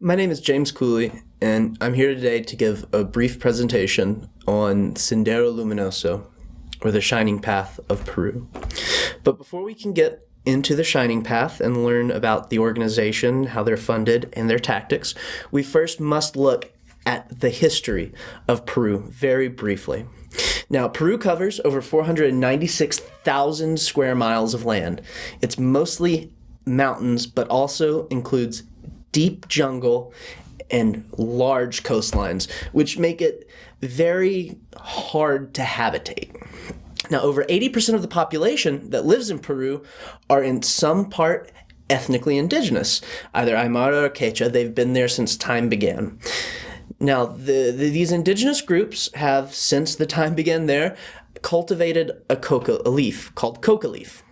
My name is James Cooley, and I'm here today to give a brief presentation on Sendero Luminoso, or the Shining Path of Peru. But before we can get into the Shining Path and learn about the organization, how they're funded, and their tactics, we first must look at the history of Peru very briefly. Now, Peru covers over 496,000 square miles of land. It's mostly mountains, but also includes deep jungle and large coastlines, which make it very hard to habitate. Now, over 80% of the population that lives in Peru are in some part ethnically indigenous, either Aymara or Quechua. They've been there since time began. Now, these indigenous groups have, since the time began there, cultivated a leaf called coca leaf.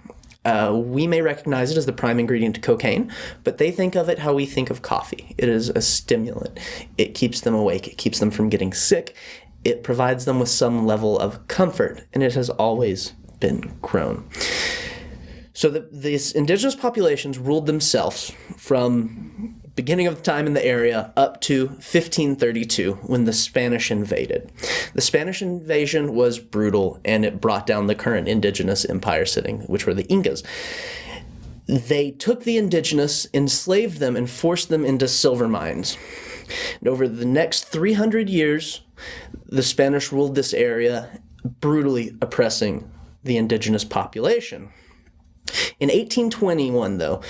We may recognize it as the prime ingredient to cocaine, but they think of it how we think of coffee. It is a stimulant. It keeps them awake. It keeps them from getting sick. It provides them with some level of comfort, and it has always been grown. So these indigenous populations ruled themselves from beginning of the time in the area up to 1532 when the Spanish invaded. The Spanish invasion was brutal, and it brought down the current indigenous empire sitting, which were the Incas. They took the indigenous, enslaved them, and forced them into silver mines. And over the next 300 years, the Spanish ruled this area, brutally oppressing the indigenous population. In 1821, though,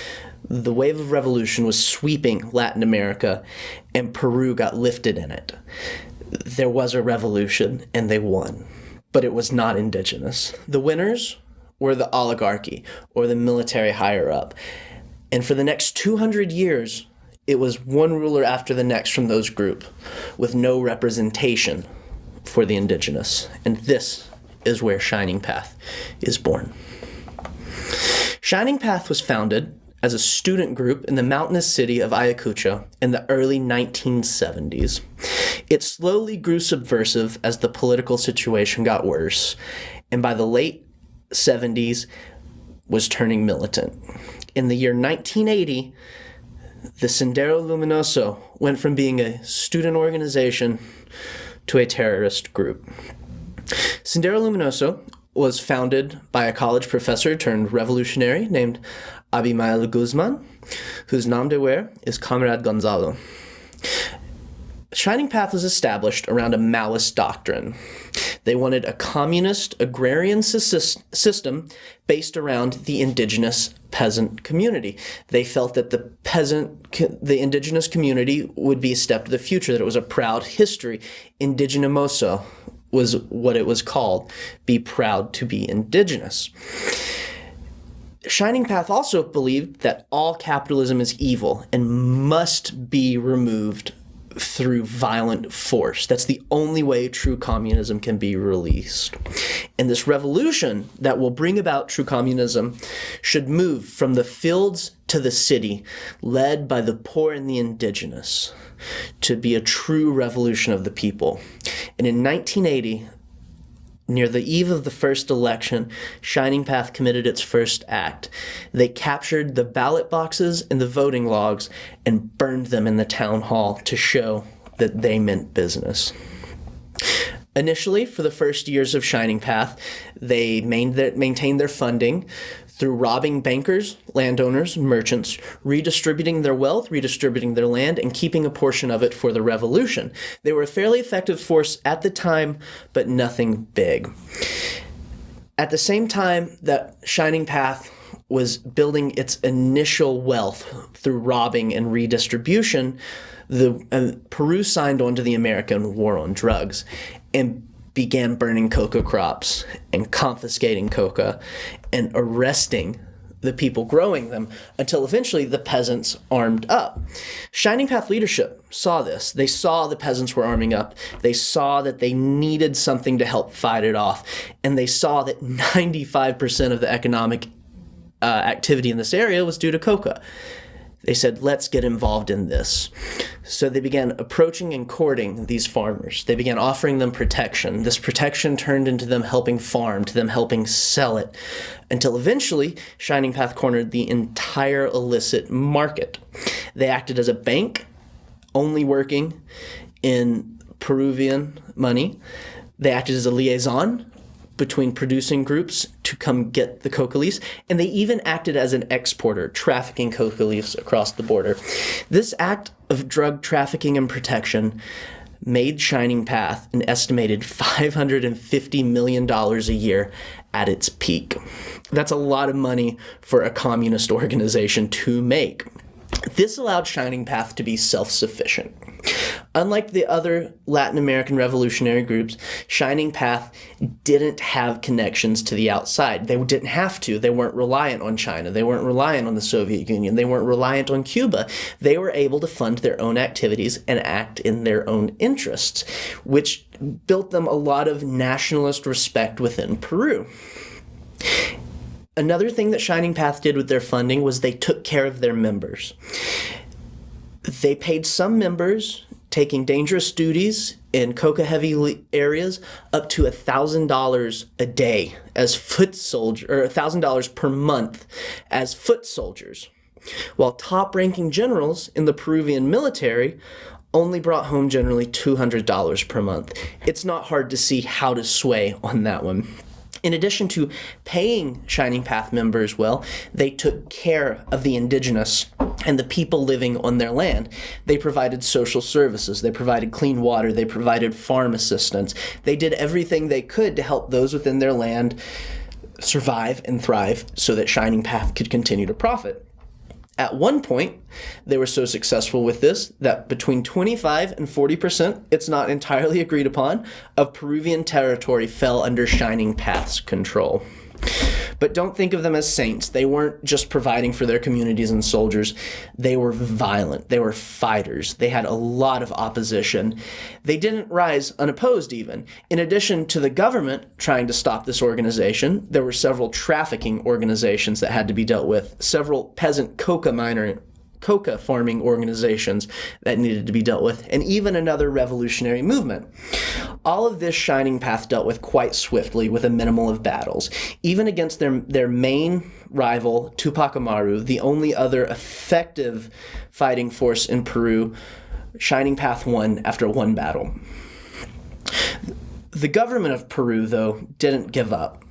the wave of revolution was sweeping Latin America, and Peru got lifted in it. There was a revolution, and they won, but it was not indigenous. The winners were the oligarchy, or the military higher-up. And for the next 200 years, it was one ruler after the next from those groups, with no representation for the indigenous. And this is where Shining Path is born. Shining Path was founded as a student group in the mountainous city of Ayacucho in the early 1970s. It slowly grew subversive as the political situation got worse, and by the late 70s was turning militant. In the year 1980, the Sendero Luminoso went from being a student organization to a terrorist group. Sendero Luminoso was founded by a college professor turned revolutionary named Abimael Guzman, whose nom de guerre is Comrade Gonzalo. Shining Path was established around a Maoist doctrine. They wanted a communist agrarian system based around the indigenous peasant community. They felt that the indigenous community would be a step to the future, that it was a proud history. Indigenoso was what it was called. Be proud to be indigenous. Shining Path also believed that all capitalism is evil and must be removed through violent force. That's the only way true communism can be released. And this revolution that will bring about true communism should move from the fields to the city, led by the poor and the indigenous, to be a true revolution of the people. And in 1980, near the eve of the first election, Shining Path committed its first act. They captured the ballot boxes and the voting logs and burned them in the town hall to show that they meant business. Initially, for the first years of Shining Path, they maintained their funding through robbing bankers, landowners, merchants, redistributing their wealth, redistributing their land, and keeping a portion of it for the revolution. They were a fairly effective force at the time, but nothing big. At the same time that Shining Path was building its initial wealth through robbing and redistribution, Peru signed on to the American War on Drugs and began burning coca crops and confiscating coca and arresting the people growing them until eventually the peasants armed up. Shining Path leadership saw this. They saw the peasants were arming up. They saw that they needed something to help fight it off. And they saw that 95% of the economic activity in this area was due to coca. They said, let's get involved in this. So they began approaching and courting these farmers. They began offering them protection. This protection turned into them helping farm, to them helping sell it, until eventually Shining Path cornered the entire illicit market. They acted as a bank only working in Peruvian money. They acted as a liaison between producing groups to come get the coca leaves, and they even acted as an exporter, trafficking coca leaves across the border. This act of drug trafficking and protection made Shining Path an estimated $550 million a year at its peak. That's a lot of money for a communist organization to make. This allowed Shining Path to be self-sufficient. Unlike the other Latin American revolutionary groups, Shining Path didn't have connections to the outside. They didn't have to. They weren't reliant on China. They weren't reliant on the Soviet Union. They weren't reliant on Cuba. They were able to fund their own activities and act in their own interests, which built them a lot of nationalist respect within Peru. Another thing that Shining Path did with their funding was they took care of their members. They paid some members taking dangerous duties in coca-heavy areas up to $1,000 a day as foot soldiers, or $1,000 per month as foot soldiers, while top-ranking generals in the Peruvian military only brought home generally $200 per month. It's not hard to see how to sway on that one. In addition to paying Shining Path members well, they took care of the indigenous and the people living on their land. They provided social services, they provided clean water, they provided farm assistance. They did everything they could to help those within their land survive and thrive so that Shining Path could continue to profit. At one point, they were so successful with this that between 25 and 40%, it's not entirely agreed upon, of Peruvian territory fell under Shining Path's control. But don't think of them as saints. They weren't just providing for their communities and soldiers. They were violent. They were fighters. They had a lot of opposition. They didn't rise unopposed even. In addition to the government trying to stop this organization, there were several trafficking organizations that had to be dealt with, several peasant coca farming organizations that needed to be dealt with, and even another revolutionary movement. All of this Shining Path dealt with quite swiftly with a minimal of battles. Even against their main rival, Tupac Amaru, the only other effective fighting force in Peru, Shining Path won after one battle. The government of Peru, though, didn't give up.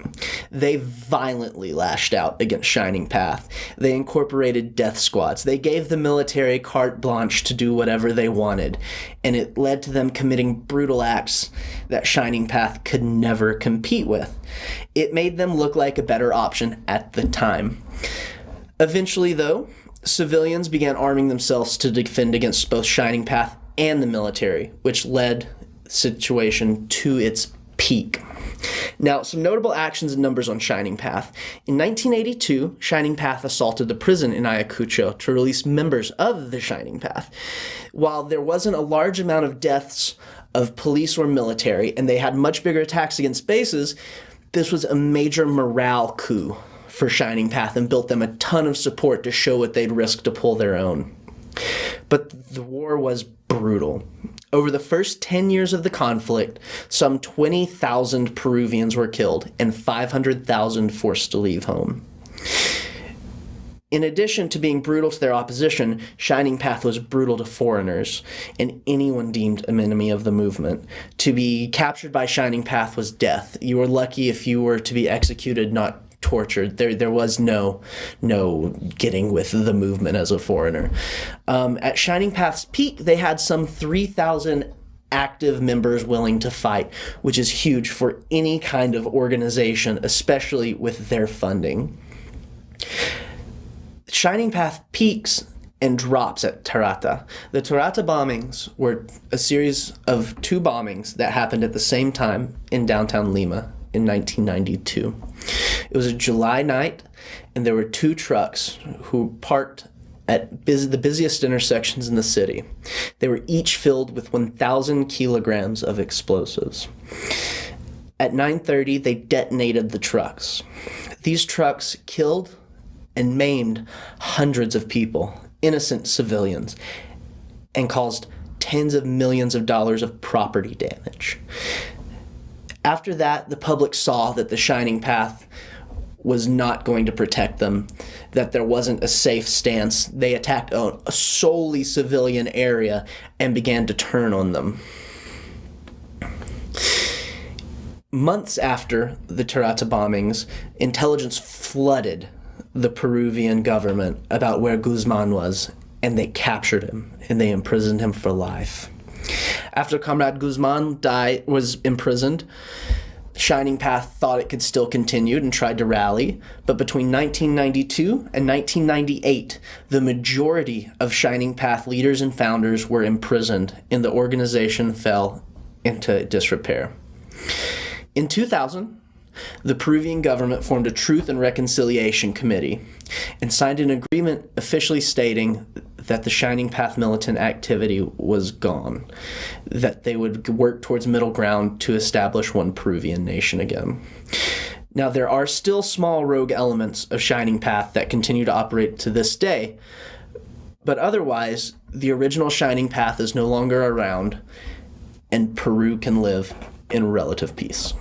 They violently lashed out against Shining Path. They incorporated death squads. They gave the military carte blanche to do whatever they wanted, and it led to them committing brutal acts that Shining Path could never compete with. It made them look like a better option at the time. Eventually, though, civilians began arming themselves to defend against both Shining Path and the military, which led situation to its peak. Now, some notable actions and numbers on Shining Path. In 1982, Shining Path assaulted the prison in Ayacucho to release members of the Shining Path. While there wasn't a large amount of deaths of police or military, and they had much bigger attacks against bases, this was a major morale coup for Shining Path and built them a ton of support to show what they'd risk to pull their own. But the war was brutal. Over the first 10 years of the conflict, some 20,000 Peruvians were killed and 500,000 forced to leave home. In addition to being brutal to their opposition, Shining Path was brutal to foreigners and anyone deemed an enemy of the movement. To be captured by Shining Path was death. You were lucky if you were to be executed, not tortured. There was no getting with the movement as a foreigner. At Shining Path's peak, they had some 3,000 active members willing to fight, which is huge for any kind of organization, especially with their funding. Shining Path peaks and drops at Tarata. The Tarata bombings were a series of 2 bombings that happened at the same time in downtown Lima in 1992. It was a July night, and there were 2 trucks who parked at the busiest intersections in the city. They were each filled with 1,000 kilograms of explosives. At 9:30, they detonated the trucks. These trucks killed and maimed hundreds of people, innocent civilians, and caused tens of millions of dollars of property damage. After that, the public saw that the Shining Path was not going to protect them, that there wasn't a safe stance. They attacked a solely civilian area and began to turn on them. Months after the Tarata bombings, intelligence flooded the Peruvian government about where Guzman was, and they captured him, and they imprisoned him for life. After Comrade Guzman was imprisoned, Shining Path thought it could still continue and tried to rally, but between 1992 and 1998, the majority of Shining Path leaders and founders were imprisoned, and the organization fell into disrepair. In 2000, the Peruvian government formed a Truth and Reconciliation Committee and signed an agreement officially stating that the Shining Path militant activity was gone, that they would work towards middle ground to establish one Peruvian nation again. Now, there are still small rogue elements of Shining Path that continue to operate to this day, but otherwise, the original Shining Path is no longer around, and Peru can live in relative peace.